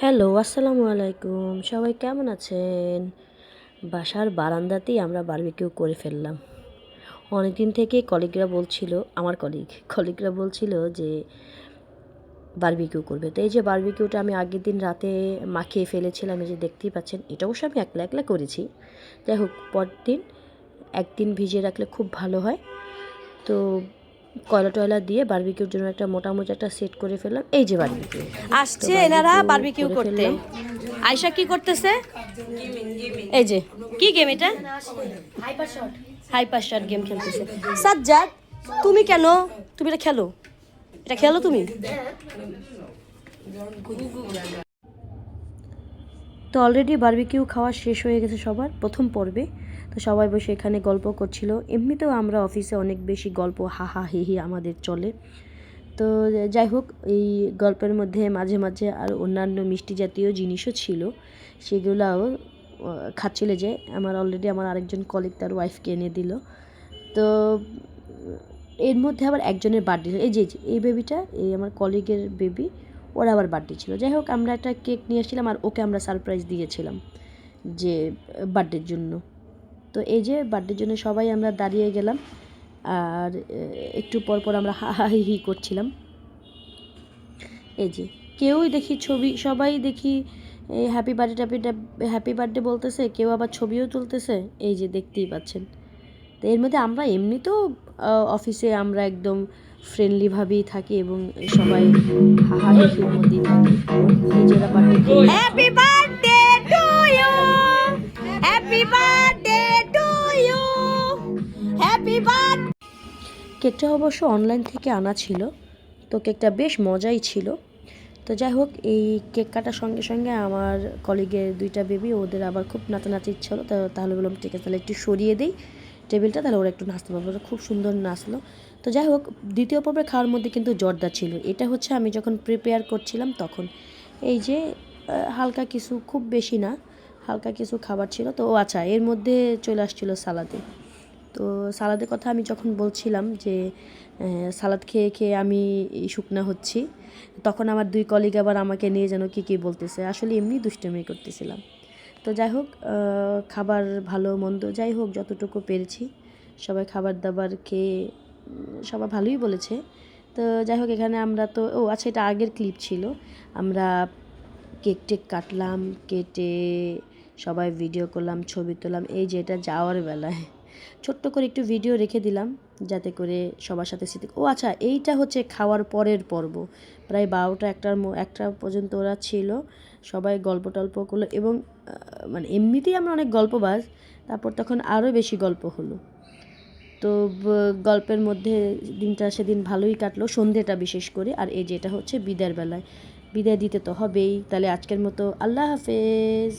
Hello, আসসালামু আলাইকুম। সবাই কেমন আছেন? বাসার বারান্দাতেই আমরা বারবিকিউ করে ফেললাম। অনেকদিন থেকেই কলিগরা বলছিল, আমার কলিগরা বলছিল যে বারবিকিউ করবে। তো এই যে বারবিকিউটা আমি আগের দিন রাতে মাখিয়ে ফেলেছিলাম, এই যে দেখতেই পাচ্ছেন। এটা অবশ্য আমি একলা একলা করেছি। যাই হোক, পরদিন একদিন ভিজিয়ে রাখলে খুব ভালো হয়। তো কয়লা টয়লা দিয়ে বারবিকিউর জন্য একটা মোটামুটি একটা সেট করে ফেললাম। এই যে বারবিকিউ আসছে এনারা বারবিকিউ করতে। আয়শা কি করতেছে? এই যে কি গেম এটা? হাইপার শট গেম খেলতেছে। সাজ্জাদ, তুমি কেন? তুমি এটা খেলো, এটা খেলো তুমি। তো অলরেডি বারবিকিউ খাওয়া শেষ হয়ে গেছে সবার প্রথম পর্বে। তো সবাই বসে এখানে গল্প করছিল। এমনিতেও আমরা অফিসে অনেক বেশি গল্প হাহা হিহি আমাদের চলে। তো যাই হোক, এই গল্পের মধ্যে মাঝে মাঝে আর অন্যান্য মিষ্টি জাতীয় জিনিসও ছিল, সেগুলাও খাচ্ছিল। যে অলরেডি আমার আরেকজন কলিগ তার ওয়াইফকে এনে দিল। তো এর মধ্যে আবার একজনের বার্থডে, এই বেবিটা, এই আমার কলিগের বেবি, ওর আবার বার্থডে ছিল। যাই হোক, আমরা একটা কেক নিয়ে এসেছিলাম আর ওকে আমরা সারপ্রাইজ দিয়েছিলাম যে বার্থডের জন্য। তো এই যে বার্থডের জন্য সবাই আমরা দাঁড়িয়ে গেলাম, আর একটু পর পর আমরা হা হা হি হি করছিলাম। এই যে কেউই দেখি ছবি, সবাই দেখি হ্যাপি বার্থডে হ্যাপি বার্থডে বলতেছে, কেউ আবার ছবিও তুলতেছে। এই যে দেখতেই পাচ্ছেন। তো এর মধ্যে আমরা এমনিতেও অফিসে আমরা একদম ফ্রেন্ডলিভাবেই থাকি এবং সবাই হাহাহির মধ্যেই থাকি। নিজেরা birthday, happy birthday to you, happy birthday to you, happy birthday. কেকটা অবশ্য অনলাইন থেকে আনা ছিল, তো কেকটা বেশ মজাই ছিল। তো যাই হোক, এই কেক কাটার সঙ্গে সঙ্গে আমার কলিগের দুইটা বেবি, ওদের আবার খুব নাচানাচি ইচ্ছা হলো। তো তাহলে বললাম ঠিক আছে, তাহলে একটু সরিয়ে দিই টেবিলটা, তাহলে ওরা একটু নাচতে পারবো। খুব সুন্দর নাচলো। তো যাই হোক, দ্বিতীয় পর্বে খাওয়ার মধ্যে কিন্তু জর্দা ছিল। এটা হচ্ছে আমি যখন প্রিপেয়ার করছিলাম তখন। এই যে হালকা কিছু, খুব বেশি না, হালকা কিছু খাবার ছিল। তো আচ্ছা, এর মধ্যে চলে আসছিল সালাদে। তো সালাদের কথা আমি যখন বলছিলাম যে সালাদ খেয়ে খেয়ে আমি শুকনা হচ্ছি, তখন আমার দুই কলিগ আবার আমাকে নিয়ে যেন কী বলতেছে। আসলে এমনি দুষ্টুমি করতেছিলাম। তো যাই হোক, খাবার ভালো মন্দ যাই হোক, যতটুকু পেরেছি সবাই খাবার দাবার খেয়ে সবাই ভালোই বলেছে। তো যাই হোক, এখানে আমরা তো আচ্ছা, এটা আগের ক্লিপ ছিল। আমরা কেক টেক কাটলাম, কেটে সবাই ভিডিও করলাম, ছবি তুললাম। এই যে এটা যাওয়ার বেলায় ছোট্ট করে একটু ভিডিও রেখে দিলাম, যাতে করে সবার সাথে স্মৃতি। আচ্ছা, এইটা হচ্ছে খাওয়ার পরের পর্ব। প্রায় 12টা 1টা পর্যন্ত ওরা ছিল, সবাই গল্প টল্প করলো এবং মানে এমনিতেই আমরা অনেক গল্পবাজ, তারপর তখন আরও বেশি গল্প হলো। তো গল্পের মধ্যে দিনটা সেদিন ভালোই কাটলো, সন্ধ্যেটা বিশেষ করে। আর এই যে এটা হচ্ছে বিদায়ের বেলায়, বিদায় দিতে তো হবেই। তাহলে আজকের মতো আল্লাহ হাফেজ।